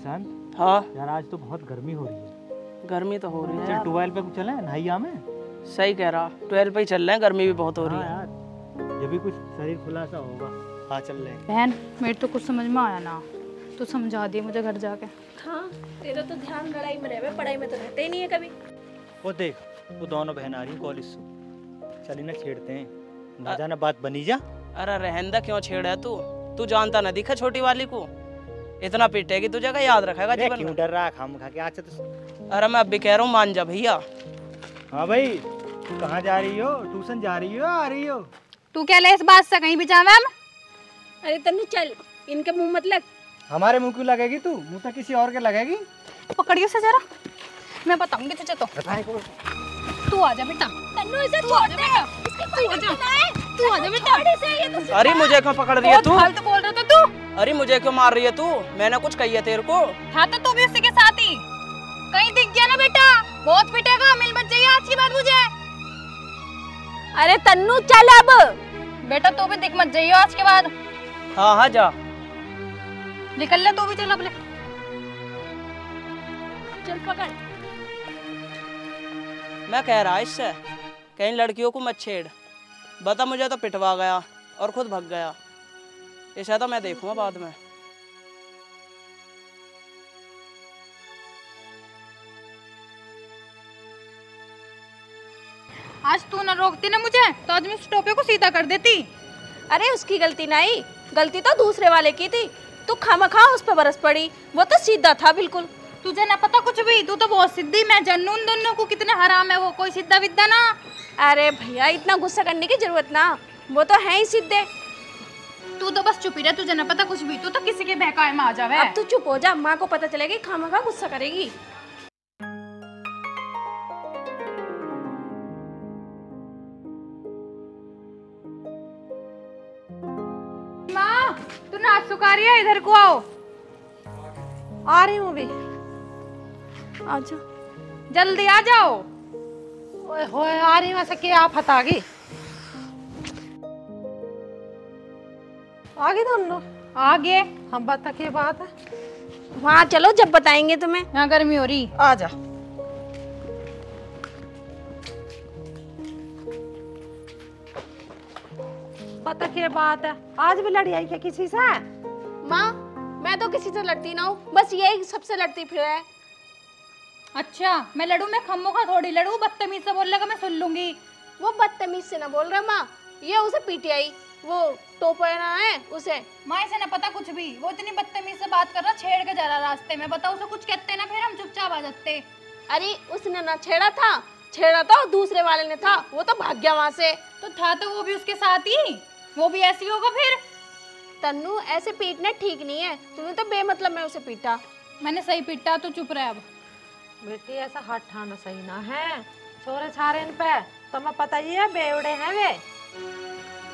बसंत। हाँ यार आज तो बहुत गर्मी हो रही है। गर्मी तो हो रही है चल यार। 12 पे चले नहाइया में। सही कह रहा, 12 पे ही चल रहे हैं, गर्मी भी बहुत हो रही हाँ है। यार, ये भी कुछ शरीर खुला सा होगा। हाँ चल रहे हैं। बहन मेरे तो कुछ समझ में आया ना, तो समझा दिए मुझे घर जाके। हाँ तेरा तो ध्यान लड़ाई में रहे, पढ़ाई में तो रहते ही नहीं है कभी। वो देख, वो दोनों बहन आ रही कॉलेज से। चल इन्हें छेड़ते हैं, ना जाना बात बनी जा। अरे रहंदा क्यों छेड़ा है तू जानता ना दिखा छोटी वाली को, इतना पीटेगी तुझे का याद रखेगा जीवन क्यों में। डर रहा खाम खा के आज से तो। अरे मैं अब भी कह रहा हूँ मान जा भैया। हाँ भाई, तू कहाँ जा रही हो? ट्यूशन जा रही हो आ रही हो? तू क्या ले इस बात से कहीं भी जा मैम? अरे तन्नू चल, इनके मुंह मत लग। हमारे मुंह क्यों लगेगी तू? मुंह तो किसी और के लगेगी। पकड़ियो से जरा, मैं बताऊंगी तुझे तो। तू आ जा बेटा। तन्नू इसे छोड़ दे, इसकी कोई गलती ना है। तू आ जा बेटा। ये तो अरे मुझे क्यों पकड़ रही है तू? फालतू बोल रहा था तू। अरे मुझे क्यों मार रही है तू? मैंने कुछ कही है तेरे को? हाँ तो तू भी उसी के साथ ही कहीं दिख गया ना बेटा, बहुत पिटेगा। मिल मत जाइए आज की बात मुझे। अरे तन्नू चल अब। बेटा तू भी दिख मत जाइए आज के बाद। हाँ हाँ जा। निकल ले तू भी, चल अब ले। चल पकड़। मैं कह रहा इससे कहीं लड़कियों को मत छेड़। बता मुझे तो पिटवा गया और खुद भाग गया। ऐसा तो मैं देखूंगा बाद में। आज तू ना रोकती ना मुझे तो आज मैं उस टोपे को सीधा कर देती। अरे उसकी गलती नहीं, गलती तो दूसरे वाले की थी। तू खामखा उस पर बरस पड़ी, वो तो सीधा था बिल्कुल। तुझे ना पता कुछ भी, तू तो बहुत सिद्धि। मैं जानू उन दोनों को कितने हराम है, वो कोई सिद्धा विद्या ना। अरे भैया इतना गुस्सा करने की जरूरत ना, वो तो है ही सीधे। तू तो बस चुप ही रह, तुझे ना पता कुछ भी। तू तो किसी के बहकावे में आ जावे। अब तू चुप हो जा, माँ को पता चलेगी खामखा गुस्सा करेगी। माँ तू नाच सुखा रही है, इधर को आओ। आ रही हूँ अभी। आजा जल्दी आ जाओ। ओए होए आ रही वैसे क्या आफत आ गई? आगे तुम लोग आगे हम बता के बात है। वहाँ चलो, जब बताएंगे तुम्हें। यहाँ गर्मी हो रही। आ जा। बता के बात है, आज भी लड़ी आई क्या किसी से? माँ मैं तो किसी से लड़ती ना हूँ, बस यही सबसे लड़ती फिर है। अच्छा मैं लड़ू? मैं खम्मो का थोड़ी लड़ू, बदतमीज से बोल लगा मैं सुन लूंगी। वो बदतमीज से ना बोल रहा माँ, ये उसे पीटी आई, वो टोपना है उसे। माँ इसे ना पता कुछ भी, वो इतनी बदतमीज से बात कर रहा, छेड़ के जा रहा रास्ते में। बताओ उसे कुछ कहते ना, फिर हम चुपचाप आ जाते। अरे उसने ना छेड़ा था और दूसरे वाले ने था, वो तो भाग गया वहाँ से। तो था तो वो भी उसके साथ ही, वो भी ऐसी होगा फिर। तन्नू ऐसे पीटना ठीक नहीं है, तूने तो बेमतलब में उसे पीटा। मैंने सही पीटा, तो चुप रहे अब। बेटी ऐसा हाथ ठाना सही ना है, छोरे छारे इन पे तुम्हें पता ही है बेवड़े हैं वे।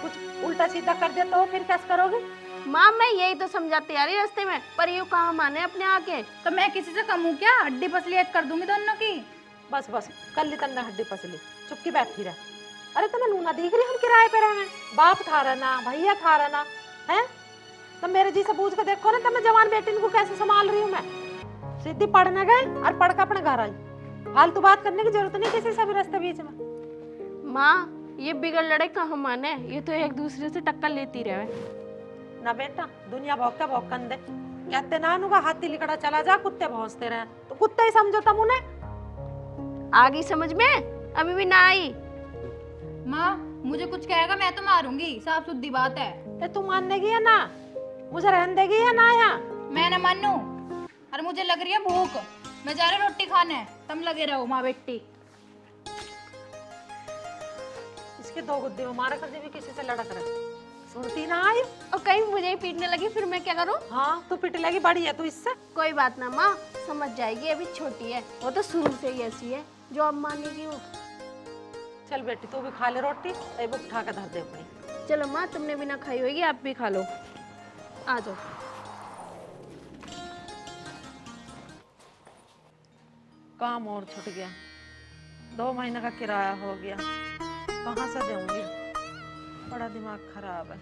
कुछ उल्टा सीधा कर दे तो फिर कैसे करोगे? माँ मैं यही तो समझाती आ रही रास्ते में, पर ये कहाँ माने अपने आके। तो मैं किसी से कम हूँ क्या? हड्डी पसली एक कर दूंगी दोनों की। बस बस कर ली तन्ने हड्डी पसली, चुपकी बैठी रह। अरे तुम्हें नूना दिख रही हम किराए पे रहे, बाप था रहना भैया था रहना है। तुम मेरे जी से पूछ के देखो ना, तुम जवान बेटी को कैसे संभाल रही हूँ मैं। सीधी पढ़ने गए और पढ़ के अपने घर आई। फालतू बात करने की जरूरत नहीं किसी से भी रास्ते बीच में। माँ ये बिगड़ लड़े कहाँ माने, ये तो एक दूसरे से टक्कर लेती रहे। ना बेटा दुनिया भौंकते भौंकन दे, कहते ना अनुगा हाथी लिकड़ा चला जा, कुत्ते भौंकते रहे, तो कुत्ते ही समझो तुम उन्हें। आगे समझ में, अभी भी ना आई। माँ मुझे कुछ कहेगा मैं तो मारूंगी, साफ सुथरी बात है। तू मानने की है ना, मुझे रहने देगी है ना? यहाँ मैं ना मानू, और मुझे लग रही है भूख, मैं जा रहा रोटी खाने। तुम लगे रहो माँ बेटी। इसके दो गुद्दे में मारा कर भी किसी से लड़क रहे, सुनती ना आई। और कहीं मुझे ही पीटने लगी, फिर मैं क्या करूँ? हाँ तू पिट लेगी, बड़ी है तू इससे। कोई बात ना माँ, समझ जाएगी, अभी छोटी है, वो तो शुरू से ही ऐसी है, जो अब मानेगी वो। चल बेटी तू भी खा ले रोटी, एक बुक उठा के धर दे अपनी। चलो माँ तुमने भी ना खाई होगी, आप भी खा लो। आ जाओ। काम और छूट गया, 2 महीने का किराया हो गया, कहाँ से दूंगी? बड़ा दिमाग खराब है।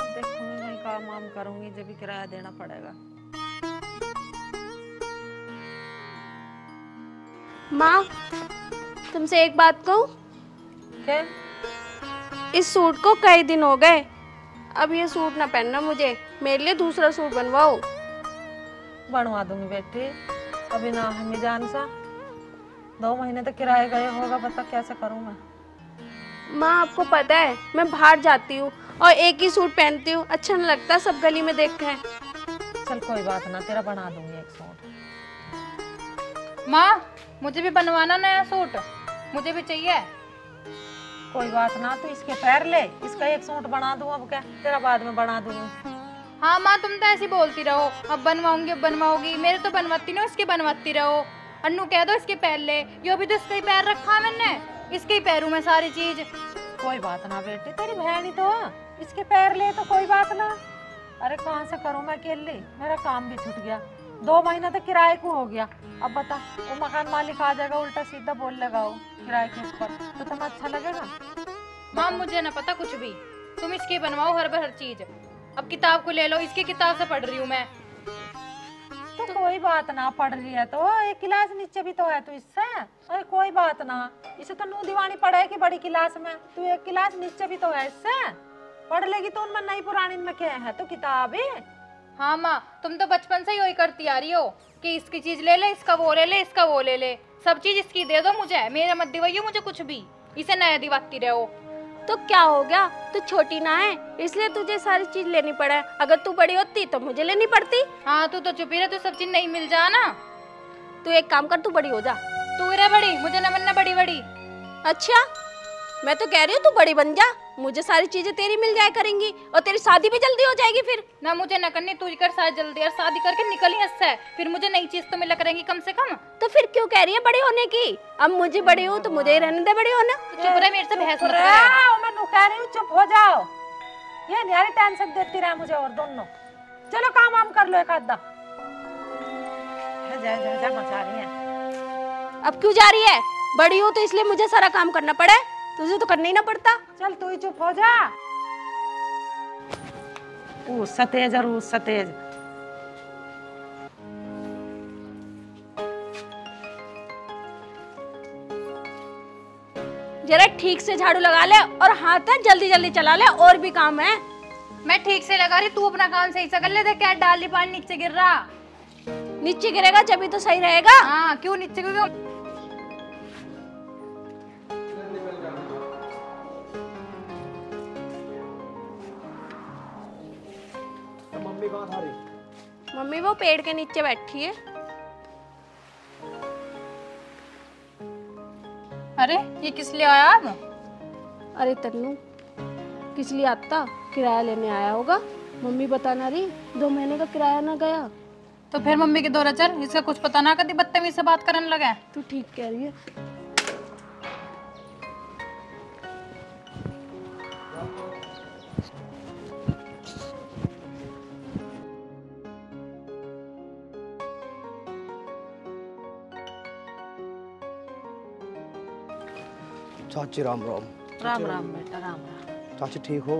देखूंगी मैं काम वाम करूंगी, जब भी किराया देना पड़ेगा। माँ, तुमसे एक बात कहूँ? क्या? इस सूट को कई दिन हो गए, अब ये सूट ना पहनना मुझे, मेरे लिए दूसरा सूट बनवाओ। बनवा दूंगी बेटी, अभी ना हमें जान सा 2 महीने तक किराए गए होगा, बता कैसे करूँ मैं। माँ, आपको पता है मैं बाहर जाती हूँ और एक ही सूट पहनती हूँ, अच्छा नहीं लगता सब गली में देख के। चल कोई बात ना, तेरा बना दूंगी एक सूट। माँ, मुझे भी बनवाना नया सूट, मुझे भी चाहिए। कोई बात ना, तू इसके पैर ले, इसका एक सूट बना दूं, अब क्या तेरा बाद में बना दूंगी। हाँ माँ, तुम तो ऐसी बोलती रहो, अब बनवाऊंगी अब बनवाओगी, मेरे तो बनवाती ना, इसके बनवाती रहो। अन्नू कह दो इसके पैर ले, यो भी तो इसका ही पैर रखा मैंने, इसके ही पैरों में सारी चीज। कोई बात ना बेटी, तेरी बहन ही तो है, इसके पैर ले तो कोई बात ना। अरे कहाँ से करूँ मैं अकेले, मेरा काम भी छूट गया, 2 महीना तक किराए को हो गया। अब बता, वो मकान मालिक आ जाएगा उल्टा सीधा बोल लगा वो किराए के ऊपर, तो तुम्हें अच्छा लगेगा? माँ मुझे ना पता कुछ भी, तुम इसकी बनवाओ हर चीज। अब किताब को ले लो, इसकी किताब से पढ़ रही हूँ मैं। तो कोई बात ना, पढ़ रही है तो एक क्लास नीचे भी तो है तू इससे। अरे कोई बात ना, इसे तो नू दीवानी पढ़ेगी बड़ी क्लास में, तू एक क्लास नीचे भी तो है इससे, पढ़ लेगी तो उनमें नई पुरानी में क्या है तो किताब है। हाँ माँ, तुम तो बचपन से ही वही करती आ रही हो कि इसकी चीज ले ले, इसका वो ले ले, इसका वो ले ले, सब चीज इसकी दे दो मुझे, मेरा मत दिवाइयो मुझे कुछ भी, इसे नया दिवाती रहो। तो क्या हो गया, तू छोटी ना है इसलिए तुझे सारी चीज लेनी पड़े, अगर तू बड़ी होती तो मुझे लेनी पड़ती। हाँ तू तो चुप ही रह, तू सब चीज नहीं मिल जा ना। तू एक काम कर, तू बड़ी हो जा। तू रह बड़ी, मुझे न बनना बड़ी बड़ी। अच्छा, मैं तो कह रही हूँ तू बड़ी बन जा, मुझे सारी चीजें तेरी मिल जाया करेंगी और तेरी शादी भी जल्दी हो जाएगी फिर। ना मुझे न करनी, तू कर शादी जल्दी, और शादी करके निकल ही इससे, फिर मुझे नई चीज तो मिला करेंगी कम से कम। तो फिर क्यों कह रही है बड़ी होने की? अब मुझे बड़ी हूँ तो मुझे ही रहने दे बड़ी होना। तो चुप रह, मेरे से बहस मत कर। मैं नु कह रही हूँ चुप हो जाओ, ये न्यारी टेंशन देती रहा मुझे और दोनों। चलो काम वाम कर लो एक आधा। जा मचा रही है। अब क्यों जा रही है? बड़ी हूँ तो इसलिए मुझे सारा काम करना पड़े, तुझे तो करना ही ना पड़ता। चल तू ही चुप हो जा। सतेज और सतेज। जरा ठीक से झाड़ू लगा ले और हाथ है जल्दी जल्दी चला ले, और भी काम है। मैं ठीक से लगा रही, तू अपना काम सही से कर ले। देख क्या डाली पानी नीचे गिर रहा। नीचे गिरेगा जब तो सही रहेगा। हाँ क्यों नीचे क्यों? मम्मी वो पेड़ के नीचे बैठी है। अरे ये किस लिए आया अब? अरे तन्नू, किस लिए आता? किराया लेने आया होगा। मम्मी बताना रही 2 महीने का किराया ना गया। तो फिर मम्मी के दौरा चल, इसका कुछ पता ना कभी बदतमीज से बात करने लगा। तू ठीक कह रही है। चाची राम राम। राम राम बेटा, राम राम। चाची ठीक हो?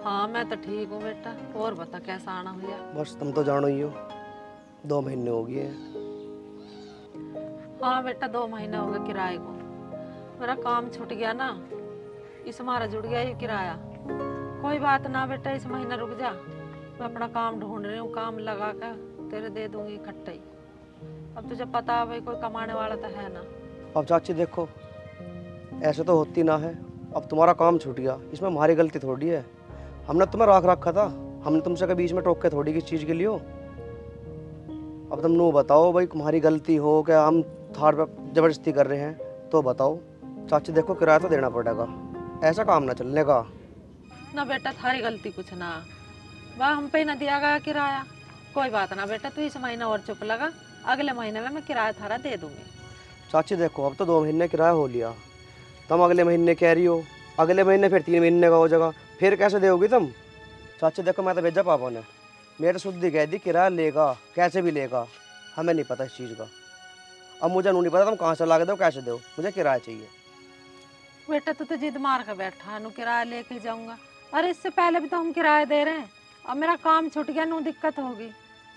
हाँ मैं तो ठीक हूँ बेटा, और बता कैसा आना हुआ? बस तुम तो जानो ही हो, 2 महीने हो गए। हाँ बेटा 2 महीने हो गए किराए को, मेरा काम छूट गया ना, इस मारा जुड़ गया ये किराया। कोई बात ना बेटा, इस महीना रुक जा, मैं अपना काम ढूंढ रही हूँ, काम लगा कर तेरे दे दूंगी इकट्ठा ही। अब तुझे पता है भाई कोई कमाने वाला तो है ना। अब चाची देखो, ऐसे तो होती ना है, अब तुम्हारा काम छूट गया, इसमें हमारी गलती थोड़ी है। हमने तुम्हें राख रखा था, हमने तुमसे कभी बीच में टोक के थोड़ी किस चीज़ के लिए हो। अब तुम नो बताओ भाई, तुम्हारी गलती हो क्या, हम थार पे जबरदस्ती कर रहे हैं तो बताओ। चाची देखो किराया तो देना पड़ेगा, ऐसा काम ना चलने का। ना बेटा थारी गलती कुछ ना, वाह हम पे ना दिया गया किराया। कोई बात ना बेटा, तू इस महीना और चुप लगा, अगले महीने में मैं किराया थारा दे दूंगी। चाची देखो, अब तो 2 महीने किराया हो लिया, तुम अगले महीने कह रही हो, अगले महीने फिर 3 महीने का हो जाएगा, फिर कैसे दोगी तुम? चाची देखो, मैं तो भेजा पापा ने, मेरे शुद्धि कह दी किराया लेगा, कैसे भी लेगा, हमें नहीं पता इस चीज़ का। अब मुझे नहीं पता तुम कहाँ से ला के दो कैसे दो, मुझे किराया चाहिए। बेटा तू तो जिद मार कर बैठा, नु किराया लेके जाऊंगा। अरे इससे पहले भी तो हम किराया दे रहे हैं, अब मेरा काम छूट गया, नु दिक्कत होगी।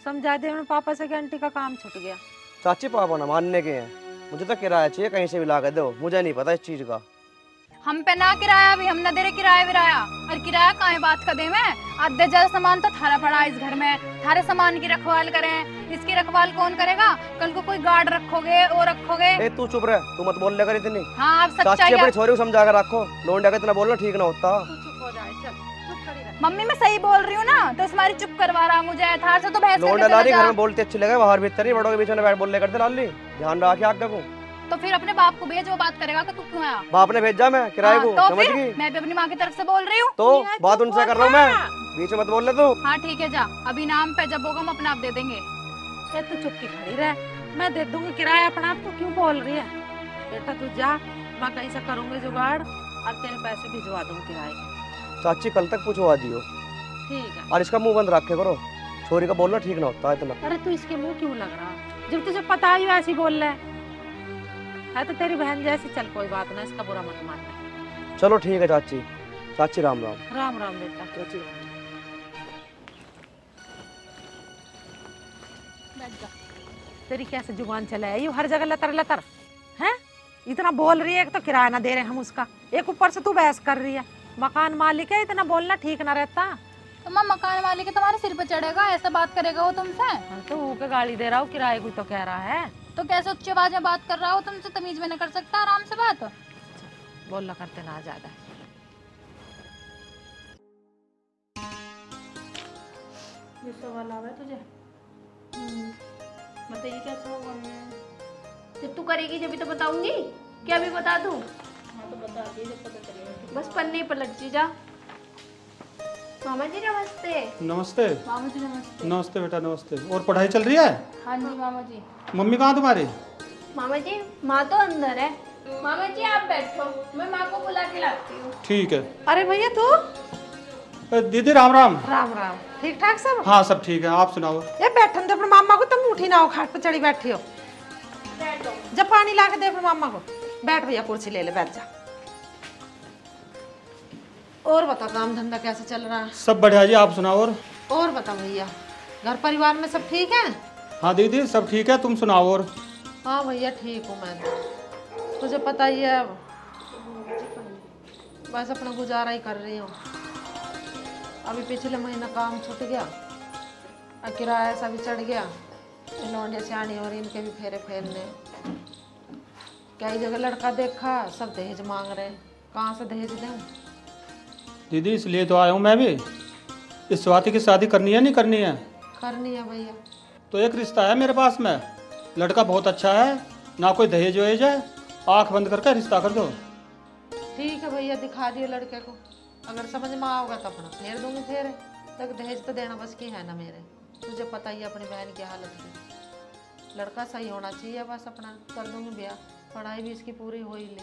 समझा दे पापा से कि आंटी का काम छूट गया। चाची पापा ना मानने के हैं, मुझे तो किराया चाहिए, कहीं से भी ला के दो, मुझे नहीं पता इस चीज का। हम पे ना किराया भी, हम ना दे रहे किराया विराया। और किराया काहे बात का दे में? आधे ज्यादा सामान तो थारा पड़ा है इस घर में, थारे सामान की रखवाल करें। इसकी रखवाल कौन करेगा? कल को कोई गार्ड रखोगे वो रखोगे। ए तू चुप रह, तू मत बोल लेकर इतनी। हाँ आप चाची सच्चाई अपनी छोरी को समझा कर रखो, लोंडा का इतना बोलना ठीक ना होता। तू चुप हो जाए, चल चुप खड़ी रह। मम्मी मैं सही बोल रही हूँ ना, तो तुम्हारी चुप करवा रहा मुझे। थार से तो बहस करके लोंडा चला लाली जा। घर में बोलती अच्छी लगे, बाहर भीतर नहीं, बड़ों के बीच में बैठ बोलने करते लाली। ध्यान रख आग देखो। तो फिर अपने बाप को भेज, वो बात करेगा कि तू क्यों आया। बाप ने भेजा मैं किराए को, तो समझ फिर गई? मैं भी अपनी माँ की तरफ से बोल रही हूँ। तो बात उनसे कर रहा हूँ मैं, बीच में मत बोल ले तू। हाँ ठीक है जा, अभी नाम पे जब होगा हम अपना आप दे देंगे। ये तू चुप की खड़ी रह, मैं दे दूंगी किराया अपना। आप तो क्यों बोल रही है? बेटा तू जा, मैं कहीं से करूंगी जुगाड़ और तेरे पैसे भिजवा दूंगी किराए के। चाची कल तक पूछवा दियो, ठीक है। और इसका मुंह बंद रखे करो, छोरी का बोलना ठीक ना होता इतना। अरे तू इसके मुंह क्यों लग रहा? जब तुझे पता ही ऐसी बोल रहा है तो तेरी बहन जैसी। चल कोई बात ना, इसका बुरा मत मानना। चलो ठीक है चाची। चाची राम राम। राम राम बेटा। चाची तेरी कैसे जुबान चला है, यू हर जगह लतर लतर हैं? इतना बोल रही है, एक तो किराया ना दे रहे हम उसका, एक ऊपर से तू बहस कर रही है। मकान मालिक है, इतना बोलना ठीक ना रहता। तो माँ मकान मालिक तुम्हारे सिर पे चढ़ेगा, ऐसा बात करेगा वो तुमसे? तो वो के गाली दे रहा हूँ, किराए को तो कह रहा है। तो कैसे उच्च आवाज में बात कर रहा हो तुमसे? तमीज में नहीं कर सकता आराम से बात? बोलना करते ना ज्यादा। सवाल आवा तुझे? बताइए कैसा होगा? जब तू करेगी जब भी तो बताऊंगी, क्या भी बता दूं? हाँ तो बता दिए जब पता चलेगा। बस पन्ने पलट जी जा। मामा जी नमस्ते। नमस्ते। मामा जी नमस्ते। नमस्ते बेटा नमस्ते। और पढ़ाई चल रही है? हाँ जी मामा जी। मम्मी कहाँ तुम्हारी? मामा जी माँ तो अंदर है। मामा जी आप बैठो, मैं माँ को बुला के लाती हूँ। ठीक है। अरे भैया तू? दीदी राम राम। राम राम। ठीक ठाक सब? हाँ सब ठीक है, आप सुनाओ। ये बैठन दे अपने मामा को, तुम उठी ना हो, खाट पे चढ़ी बैठी हो। जब पानी ला के दे अपने मामा को। बैठ भैया, कुर्सी ले ले, बैठ जा। और बता, काम धंधा कैसे चल रहा है? सब बढ़िया जी, आप सुनाओ। और बता भैया, घर परिवार में सब ठीक है? हाँ दीदी सब ठीक है, तुम सुनाओ। और हाँ भैया ठीक हूँ मैं तो। तुझे पता ही है, बस अपना गुजारा ही कर रही हूँ। अभी पिछले महीना काम छूट गया और किराया ऐसा भी चढ़ गया। लौंडे सियानी हो रही, इनके भी फेरे फेरने। कई जगह लड़का देखा, सब दहेज मांग रहे। कहाँ से दहेज दें? दीदी इसलिए तो आया हूँ मैं भी। इस स्वाति की शादी करनी है नहीं करनी है? करनी है भैया। तो एक रिश्ता है मेरे पास में, लड़का बहुत अच्छा है, ना कोई दहेज वहेज है, आँख बंद करके रिश्ता कर दो। ठीक है भैया, दिखा दिए लड़के को, अगर समझ में आओगे तो अपना फेर दूंगी फेरे। तक दहेज तो देना बस की है ना मेरे, तुझे पता ही है अपनी बहन की हालत की। लड़का सही होना चाहिए, बस अपना कर दूंगी ब्याह। पढ़ाई भी इसकी पूरी हो ही ले।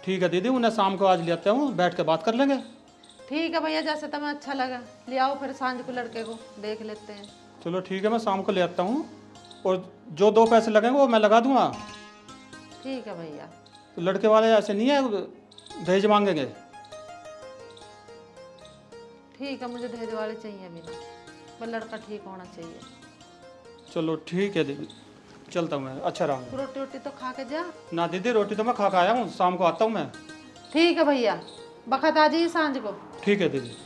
ठीक है दीदी, उन्हें शाम को आज ले आते हूँ, बैठ के बात कर लेंगे। ठीक है भैया, जैसे तुम्हें अच्छा लगा ले आओ, फिर सांझ को लड़के को देख लेते हैं। चलो ठीक है, मैं शाम को ले आता हूँ, और जो 2 पैसे लगेंगे वो मैं लगा दूंगा। ठीक है भैया। तो लड़के वाले ऐसे नहीं है दहेज मांगेंगे? ठीक है, मुझे दहेज वाले चाहिए भी ना, बस लड़का ठीक होना चाहिए। चलो ठीक है दीदी, चलता हूँ मैं। अच्छा रहा। रोटी वोटी तो खा के जा। ना दीदी रोटी तो मैं खा के आया हूँ, शाम को आता हूँ मैं। ठीक है भैया, बखत आ जाइए सांझ को। ठीक है दीदी।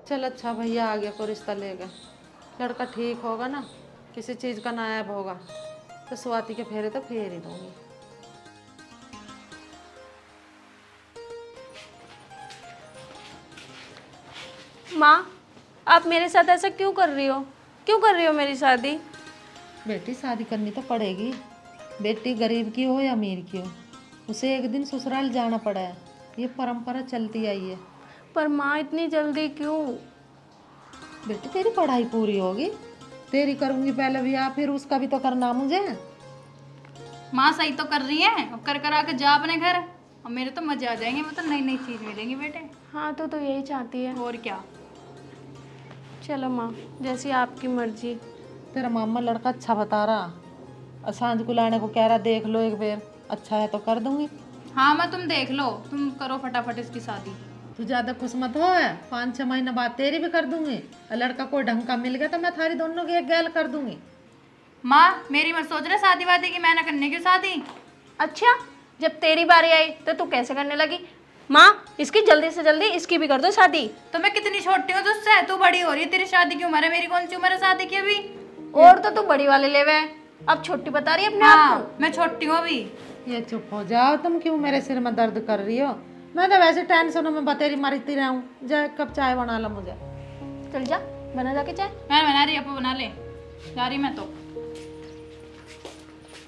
चल अच्छा भैया आ गया, को रिश्ता ले गए। लड़का ठीक होगा ना, किसी चीज़ का नायाब होगा तो स्वाति के फेरे तो फेर ही दूंगी। माँ आप मेरे साथ ऐसा क्यों कर रही हो? क्यों कर रही हो मेरी शादी? बेटी शादी करनी तो पड़ेगी, बेटी गरीब की हो या अमीर की हो, उसे एक दिन ससुराल जाना पड़ा है, ये परंपरा चलती आई है। पर माँ इतनी जल्दी क्यों? बेटी तेरी पढ़ाई पूरी होगी, तेरी करूंगी पहले ब्याह, फिर उसका भी तो करना मुझे। माँ सही तो कर रही है, अब कर कर आके जा अपने घर, और मेरे तो मजे आ जाएंगे, मतलब नई नई चीज मिलेंगी बेटे। हाँ तो यही चाहती है। और क्या। चलो माँ, जैसी आपकी मर्जी। तेरा मामा लड़का अच्छा बता रहा, और सांझ को लाने को कह रहा, देख लो एक बार, अच्छा है तो कर दूंगी। हाँ मैं तुम देख लो, तुम करो फटाफट इसकी शादी। तू ज्यादा खुश मत हो, 5-6 महीना बाद तेरी भी कर दूंगी, और लड़का कोई ढंग का मिल गया तो मैं थारी दोनों की एक गैल कर दूंगी। माँ मेरी मत सोच रहे शादी वादी की, मैं ना करने की शादी। अच्छा, जब तेरी बारी आई तो तू कैसे करने लगी? माँ, इसकी जल्दी से जल्दी इसकी भी कर दो शादी। तो मैं कितनी छोटी हूँ तुझसे? तू बड़ी हो रही है, तेरी शादी की उम्र है, मेरी कौन सी उम्र है शादी की अभी? और तो तू बड़ी वाले ले वे, अब छोटी बता रही है अपने आप हाँ को। मैं छोटी हूँ अभी। ये चुप हो जाओ, तुम क्यों मेरे सिर में दर्द कर रही हो? मैं तो वैसे टेंशनों में बतेरी मरती रहूं। जा एक कप चाय बना ला मुझे। चल जा, बना जाके चाय। मैं बना रही, अपू बना ले, जा रही मैं तो।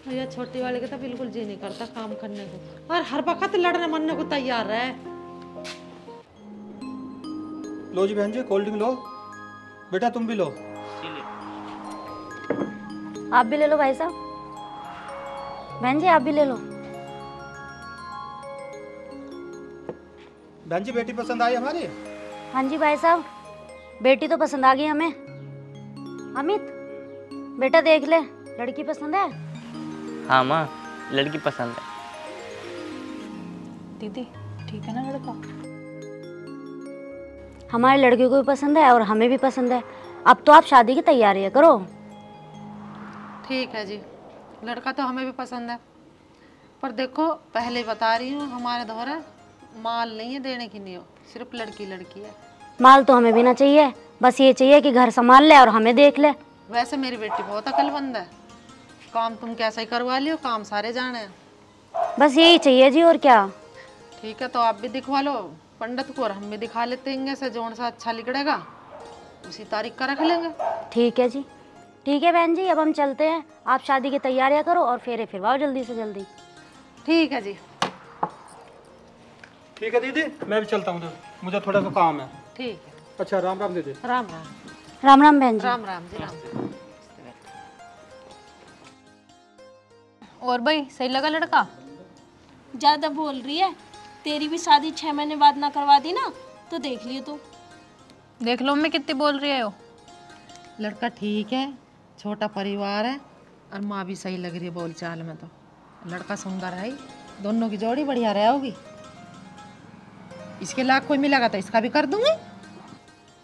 भैया छोटी वाले का तो बिल्कुल जी नहीं करता काम करने को, और हर वक्त लड़ने मरने को तैयार है। लो जी बहन जी, कोल्ड ड्रिंक लो। बेटा तुम भी लो। आप भी ले लो भाई साहब। बहन जी आप भी ले लो। बहन जी बेटी पसंद आई हमारी? हाँ जी भाई साहब, बेटी तो पसंद आ गई हमें। अमित बेटा देख ले, लड़की पसंद है? हाँ माँ, लड़की पसंद है। दीदी ठीक है ना लड़का? हमारे लड़के को भी पसंद है और हमें भी पसंद है। अब तो आप शादी की तैयारी करो। ठीक है जी, लड़का तो हमें भी पसंद है, पर देखो पहले बता रही हूँ, हमारे दोहरा माल नहीं है देने की, नहीं हो, सिर्फ लड़की लड़की है। माल तो हमें भी ना चाहिए, बस ये चाहिए कि घर संभाल ले और हमें देख ले। वैसे मेरी बेटी बहुत अक्लमंद है, काम तुम कैसे ही करवा लियो, काम सारे जाने हैं। बस यही चाहिए जी, और क्या। ठीक है, तो आप भी दिखवा लो पंडित को और हम भी दिखा लेते हैं, से जोन सा अच्छा लिखड़ेगा उसी तारीख का रख लेंगे। ठीक है जी, ठीक है बहन जी, अब हम चलते हैं। आप शादी की तैयारियां करो और फेरे फिरवाओ जल्दी से जल्दी। ठीक है जी। ठीक है दीदी, मैं भी चलता हूँ, मुझे थोड़ा सा काम है। ठीक है। अच्छा, राम राम दीदी। राम राम। राम राम बहन जी। राम राम जी, राम राम। और भाई सही लगा लड़का? ज्यादा बोल रही है, तेरी भी शादी 6 महीने बाद ना करवा दी ना तो देख लियो तू। देख लो मम्मी कितनी बोल रही है वो। लड़का ठीक है, छोटा परिवार है, और माँ भी सही लग रही है बोलचाल में, तो लड़का सुंदर है, दोनों की जोड़ी बढ़िया रहेगी। इसके लायक कोई मिलेगा तो इसका भी कर दूंगी।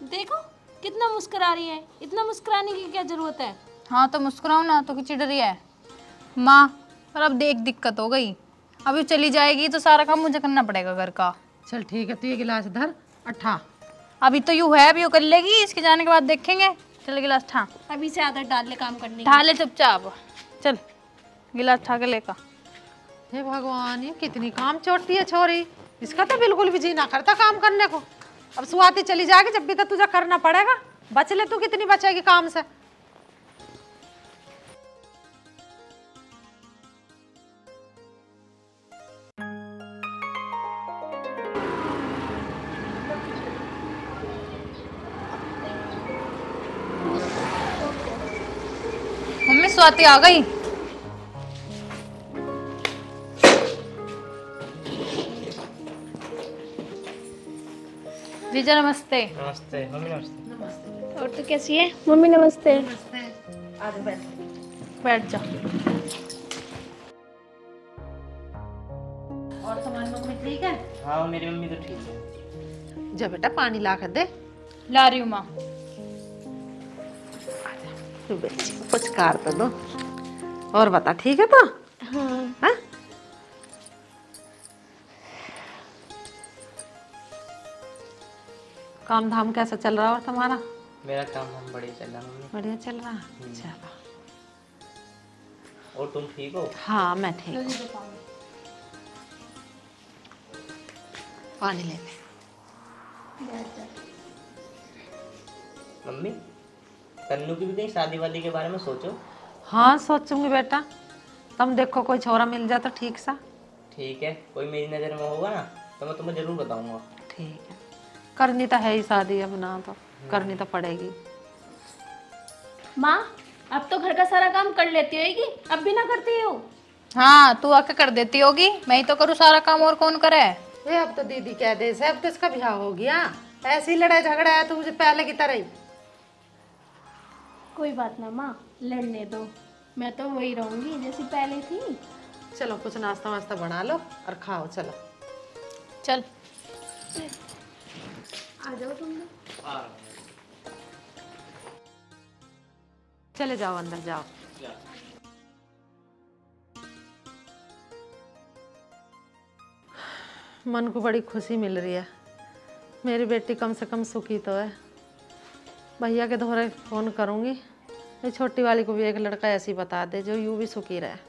देखो कितना मुस्कुरा रही है, इतना मुस्कुराने की क्या जरूरत है? हाँ तो मुस्कुराओ ना, तो खिचड़ रही है माँ। पर अब देख दिक्कत हो गई, अभी चली जाएगी तो सारा काम मुझे करना पड़ेगा घर का। चल ठीक है, तू ये गिलास धर, अट्ठा। अभी तो यूँ है, अभी यूँ कर लेगी, इसके जाने के बाद देखेंगे। चल गिलास ठा, अभी से आदत डाल ले काम करने की। ढाले चुपचाप, चल गिलास ठा के लेकर। हे भगवान, ये कितनी काम चोटी है छोरी, इसका तो बिल्कुल भी जी ना करता काम करने को। अब सुहाती चली जाएगी, जब भी तो तुझे करना पड़ेगा। बच ले, तू कितनी बचेगी काम से। मम्मी स्वाति आ गई। जीजा नमस्ते। नमस्ते मम्मी, नमस्ते। और तो कैसी है मम्मी? नमस्ते। बैठ जा। और तुम्हारी मम्मी ठीक है? हाँ मेरी मम्मी तो ठीक है। जा बेटा पानी ला कर दे। ला रही हूँ माँ। तू बच्ची कुछ कार तो दो। और बता, ठीक है तो? हाँ? काम धाम कैसा चल रहा है और तुम्हारा? मेरा काम हम बढ़िया चल रहा मम्मी। बढ़िया चल रहा है, चलो। और तुम ठीक हो? हाँ मैं ठीक हूँ। पानी ले ले। मम्मी, तन्नू की भी कहीं शादी वादी के बारे में सोचो। हाँ सोचूंगी बेटा, तुम देखो कोई छोरा मिल जाए तो ठीक सा। ठीक है, कोई मेरी नज़र में होगा ना तो मैं तुम्हें जरूर बताऊंगा। ठीक है, करनी तो है ही शादी, अब ना तो करनी तो पड़ेगी। माँ अब तो घर का सारा काम कर लेती होगी, अब भी ना करती हो? हाँ तू आके कर देती होगी, मैं ही तो करूँ सारा काम, और कौन करे? ये अब तो दीदी कह दे से, अब तो इसका ब्याह हो गया, ऐसी लड़ाई झगड़ा है तो मुझे पहले की तरह ही। कोई बात ना माँ, लड़ने दो, मैं तो वही रहूंगी जैसी पहले थी। चलो कुछ नाश्ता वास्ता बना लो और खाओ, चलो। चल। आ जाओ तुम। चले जाओ अंदर जाओ। मन को बड़ी खुशी मिल रही है, मेरी बेटी कम से कम सुखी तो है। भैया के दोहरे फ़ोन करूँगी, ये छोटी वाली को भी एक लड़का ऐसी बता दे जो यूँ भी सुखी रहे।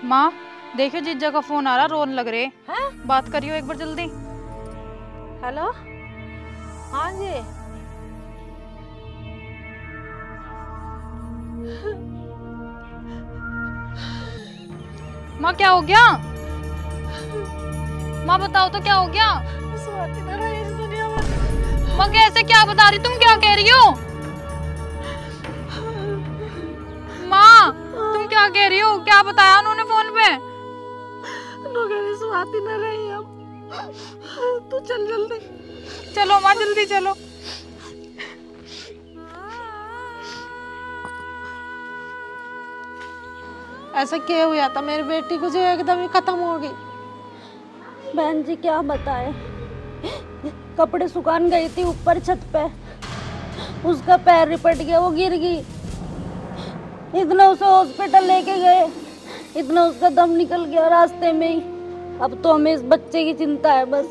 माँ देखियो जीजा का फोन आ रहा, रोन लग रहे हैं? बात करियो एक बार जल्दी। हेलो, हाँ जी। माँ क्या हो गया? माँ बताओ तो क्या हो गया? स्वाति ना रही इस दुनिया में। माँ कैसे, क्या बता रही, तुम क्या कह रही हो? माँ तुम क्या कह रही हो? क्या बताया उन्होंने फोन पे? स्वाति न रही अब। तू चल जल्दी। चलो माँ जल्दी चलो। ऐसा क्या हुआ था मेरी बेटी को जो एकदम ही खत्म हो गई? बहन जी क्या बताए, कपड़े सुखान गई थी ऊपर छत पे, उसका पैर रिपट गया, वो गिर गई। इतना उसे हॉस्पिटल लेके गए, इतना उसका दम निकल गया रास्ते में ही। अब तो हमें इस बच्चे की चिंता है बस,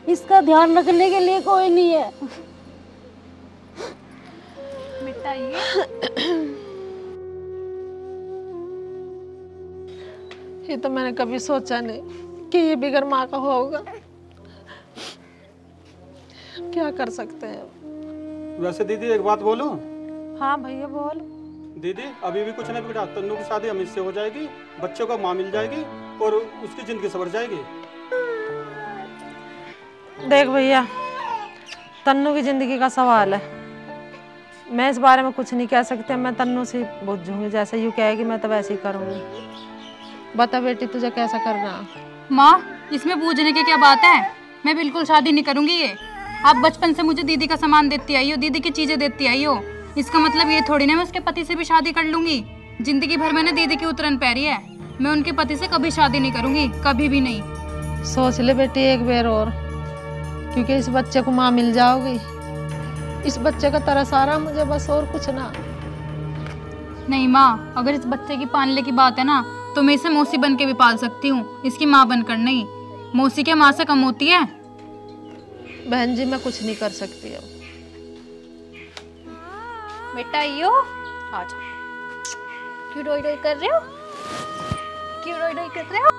इसका ध्यान रखने के लिए कोई नहीं है। बेटा ये तो मैंने कभी सोचा नहीं कि ये बिगर माँ का होगा। क्या कर सकते हैं। वैसे दीदी एक बात बोलूं? हाँ भैया बोल। दीदी अभी भी कुछ नहीं बिगड़ा, तन्नू की शादी अमित से हो जाएगी, बच्चों को माँ मिल जाएगी और उसकी जिंदगी संवर जाएगी। देख भैया, तन्नू की जिंदगी का सवाल है, मैं इस बारे में कुछ नहीं कह सकती। मैं तन्नू से पूछूंगी, जैसे यूँ कहेगी मैं तो वैसे ही करूँगी। बता बेटी तुझे कैसा करना? माँ इसमें पूछने की क्या बात है, मैं बिल्कुल शादी नहीं करूंगी। ये आप बचपन से मुझे दीदी का सामान देती आई हो, दीदी की चीजें देती आई हो, इसका मतलब ये थोड़ी ना मैं उसके पति से भी शादी कर लूंगी। जिंदगी भर मैंने दीदी की उतरन पैरी है, मैं उनके पति से कभी शादी नहीं करूंगी, कभी भी नहीं। सोच ले बेटी एक बार और, क्योंकि इस बच्चे को माँ मिल जाओगी। इस बच्चे का तरस आ रहा मुझे बस, और कुछ ना। नहीं माँ, अगर इस बच्चे की पालने की बात है ना, तो मैं इसे मौसी बन के भी पाल सकती हूँ, इसकी माँ बनकर नहीं। मौसी के माँ से कम होती है? बहन जी मैं कुछ नहीं कर सकती अब। बेटा यो आ जाओ। क्यों रोई रोई कर रहे हो? क्यों रोई रोई कर रहे हो?